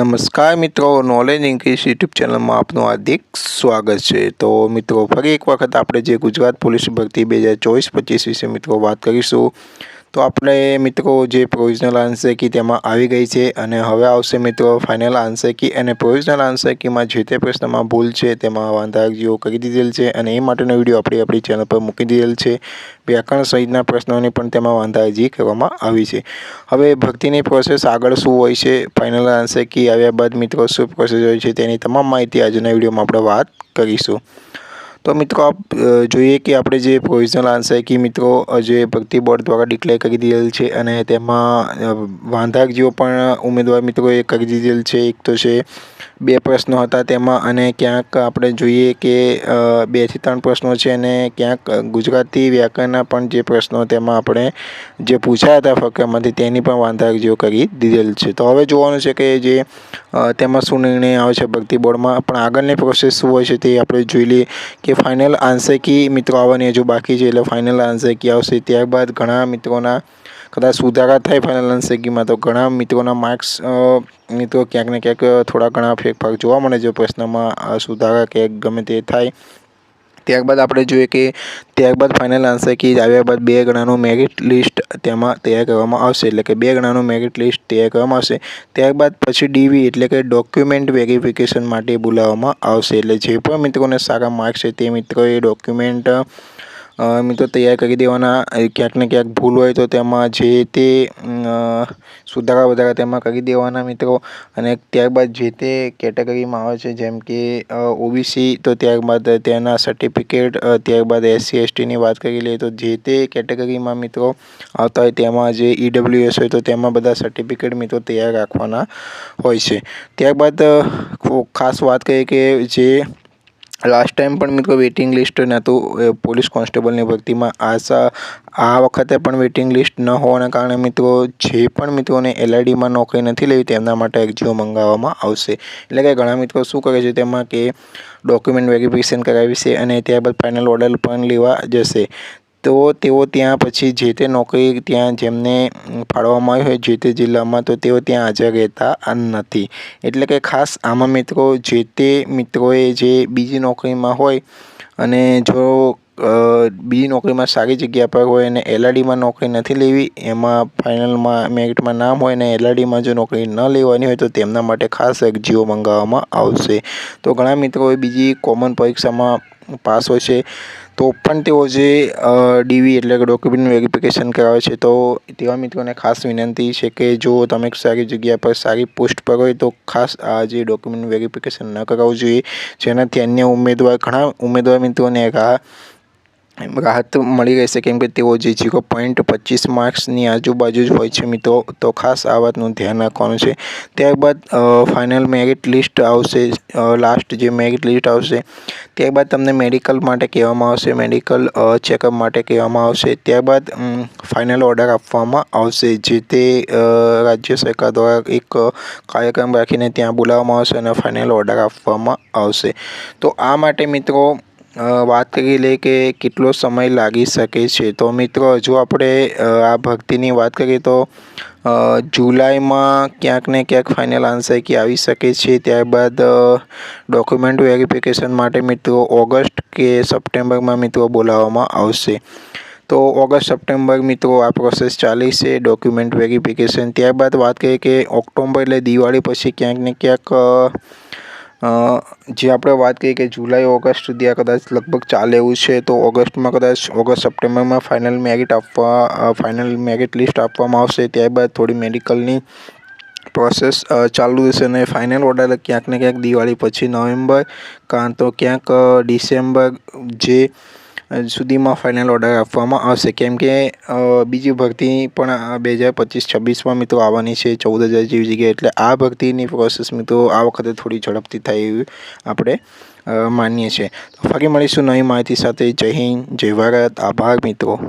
નમસ્કાર મિત્રો, knowledge English YouTube ચેનલમાં આપનું હાર્દિક સ્વાગત છે। તો મિત્રો ફરી એક વખત આપણે જે ગુજરાત પોલીસ ભરતી 2024-25 વિશે મિત્રો વાત કરીશું। તો આપણે મિત્રો જે પ્રોવિઝનલ આન્સર કી તેમાં આવી ગઈ છે અને હવે આવશે મિત્રો ફાઇનલ આન્સર કી। અને પ્રોવિઝનલ આન્સર કીમાં જે તે પ્રશ્નમાં ભૂલ છે તેમાં વાંધાજીઓ કરી દીધેલ છે અને એ માટેનો વિડીયો આપણી ચેનલ પર મૂકી દીધેલ છે। વ્યાકરણ સહિતના પ્રશ્નોની પણ તેમાં વાંધાજી કરવામાં આવી છે। હવે ભરતીની પ્રોસેસ આગળ શું હોય છે, ફાઇનલ આન્સર કી આવ્યા બાદ મિત્રો શું પ્રોસેસ હોય છે, તેની તમામ માહિતી આજના વિડીયોમાં આપણે વાત કરીશું। તો મિત્રો આપ જોઈએ કે આપણે જે પ્રોવિઝનલ આન્સર કી મિત્રો જે ભરતી બોર્ડ દ્વારા ડિક્લેર કરી દીધેલ છે અને તેમાં વાંધાજીઓ પણ ઉમેદવાર મિત્રોએ કરી દીધેલ છે। એક તો છે 2 પ્રશ્નો હતા તેમાં, અને ક્યાંક આપણે જોઈએ કે 2 થી 3 પ્રશ્નો છે અને ક્યાંક ગુજરાતી વ્યાકરણના પણ જે પ્રશ્નો તેમાં આપણે જે પૂછાયા હતા ફકરામાંથી તેની પણ વાંધાજીઓ કરી દીધેલ છે। તો હવે જોવાનું છે કે જે તેમાં શું નિર્ણય આવે છે ભરતી બોર્ડમાં, પણ આગળની પ્રોસેસ શું હોય છે તે આપણે જોઈ લઈએ કે ફાઇનલ આન્સર કી મિત્રો આવવાની હજુ બાકી છે, એટલે ફાઇનલ આન્સર કી આવશે। ત્યારબાદ ઘણા મિત્રોના કદાચ સુધારા થાય ફાઇનલ આન્સર કીમાં, તો ઘણા મિત્રોના માર્ક્સ મિત્રો ક્યાંક ને ક્યાંક થોડા ઘણા ફેરફાર જોવા મળે છે પ્રશ્નમાં સુધારા કે ગમે તે થાય। ત્યારબાદ આપણે જોઈએ કે ત્યારબાદ ફાઇનલ આન્સર કી આવ્યા બાદ 2 ગણાનું મેરિટ લિસ્ટ તેમાં તૈયાર કરવામાં આવશે, એટલે કે 2 ગણાનું મેરિટ લિસ્ટ તૈયાર કરવામાં આવશે। ત્યારબાદ પછી ડીવી એટલે કે ડોક્યુમેન્ટ વેરિફિકેશન માટે બોલાવવામાં આવશે, એટલે જે પણ મિત્રોને સારા માર્ક્સ છે તે મિત્રોએ ડોક્યુમેન્ટ મિત્રો તૈયાર કરી દેવાના। ક્યાંક ને ક્યાંક ભૂલ હોય તો તેમાં જે તે સુધારા વધારા તેમાં કરી દેવાના મિત્રો। અને ત્યારબાદ જે તે કેટેગરીમાં આવે છે જેમ કે ઓબીસી, તો ત્યારબાદ તેના સર્ટિફિકેટ, ત્યારબાદ SC STની વાત કરી લઈએ તો જે તે કેટેગરીમાં મિત્રો આવતા હોય તેમાં જે EWS હોય તો તેમાં બધા સર્ટિફિકેટ મિત્રો તૈયાર રાખવાના હોય છે। ત્યારબાદ ખાસ વાત કરીએ કે જે લાસ્ટ ટાઈમ પણ મિત્રો વેઇટિંગ લિસ્ટ નહોતું પોલીસ કોન્સ્ટેબલની ભરતીમાં, આ વખતે પણ વેઇટિંગ લિસ્ટ ન હોવાના કારણે મિત્રો જે પણ મિત્રોને LIDમાં નોકરી નથી લેવી તેમના માટે અરજીઓ મંગાવવામાં આવશે। એટલે કે ઘણા મિત્રો શું કરે છે તેમાં કે ડોક્યુમેન્ટ વેરિફિકેશન કરાવી છે અને ત્યારબાદ ફાઇનલ ઓર્ડર પણ લેવા જશે, તો તેઓ ત્યાં પછી જે તે નોકરી ત્યાં જેમને ફાળવવામાં આવી હોય જે તે જિલ્લામાં, તો તેઓ ત્યાં હાજર રહેતા નથી। એટલે કે ખાસ આમાં મિત્રો જે તે મિત્રોએ જે બીજી નોકરીમાં હોય અને જો બીજી નોકરીમાં સારી જગ્યા પર હોય અને LIDમાં નોકરી નથી લેવી, એમાં ફાઇનલમાં મેરિટમાં નામ હોય અને LIDમાં જો નોકરી ન લેવાની હોય તો તેમના માટે ખાસ અરજીઓ મંગાવવામાં આવશે। તો ઘણા મિત્રોએ બીજી કોમન પરીક્ષામાં પાસ હોય છે તો પણ તેઓ જે ડીવી એટલે કે ડોક્યુમેન્ટ વેરિફિકેશન કરાવે છે, તો તેવા મિત્રોને ખાસ વિનંતી છે કે જો તમે સારી જગ્યા પર સારી પોસ્ટ પર હોય તો ખાસ આ જે ડોક્યુમેન્ટ વેરિફિકેશન ન કરાવવું જોઈએ, જેનાથી અન્ય ઘણા ઉમેદવાર મિત્રોને રાહત મળી રહેશે, કેમ કે તેઓ જે 0.25 માર્ક્સની આજુબાજુ જ હોય છે મિત્રો, તો ખાસ આ વાતનું ધ્યાન રાખવાનું છે। ત્યારબાદ ફાઇનલ મેરિટ લિસ્ટ આવશે, લાસ્ટ જે મેરિટ લિસ્ટ આવશે ત્યારબાદ તમને મેડિકલ માટે કહેવામાં આવશે, મેડિકલ ચેકઅપ માટે કહેવામાં આવશે। ત્યારબાદ ફાઇનલ ઓર્ડર આપવામાં આવશે, જે તે રાજ્ય સરકાર દ્વારા એક કાર્યક્રમ રાખીને ત્યાં બોલાવવામાં આવશે અને ફાઇનલ ઓર્ડર આપવામાં આવશે। તો આ માટે મિત્રો વાત કરી લઈએ કે કેટલો સમય લાગી શકે છે, તો મિત્રો હજુ આપણે આ ભરતીની વાત કરીએ તો જુલાઈમાં ક્યાંક ને ક્યાંક ફાઇનલ આન્સર કી આવી શકે છે। ત્યારબાદ ડોક્યુમેન્ટ વેરિફિકેશન માટે મિત્રો ઓગસ્ટ કે સપ્ટેમ્બરમાં મિત્રો બોલાવવામાં આવશે, તો ઓગસ્ટ સપ્ટેમ્બર મિત્રો આ પ્રોસેસ ચાલી છે ડોક્યુમેન્ટ વેરિફિકેશન। ત્યારબાદ વાત કરીએ કે ઓક્ટોબર એટલે દિવાળી પછી ક્યાંક ને ક્યાંક જે આપણે વાત કરીએ કે જુલાઈ ઓગસ્ટ સુધી આ કદાચ લગભગ ચાલે એવું છે, તો ઓગસ્ટમાં કદાચ ઓગસ્ટ સપ્ટેમ્બરમાં ફાઇનલ મેરિટ લિસ્ટ આપવામાં આવશે। ત્યારબાદ થોડી મેડિકલની પ્રોસેસ ચાલુ રહેશે અને ફાઇનલ ઓર્ડર ક્યાંક ને ક્યાંક દિવાળી પછી નવેમ્બર કાં તો ક્યાંક ડિસેમ્બર જે સુધીમાં ફાઇનલ ઓર્ડર આપવામાં આવશે, કેમ કે બીજી ભરતી પણ 2025-26માં મિત્રો આવવાની છે 14,000 જેવી જગ્યાએ, એટલે આ ભરતીની પ્રોસેસ મિત્રો આ વખતે થોડી ઝડપથી થાય એવી આપણે માનીએ છીએ। તો ફરી મળીશું નવી માહિતી સાથે। જય હિન્દ, જય ભારત, આભાર મિત્રો।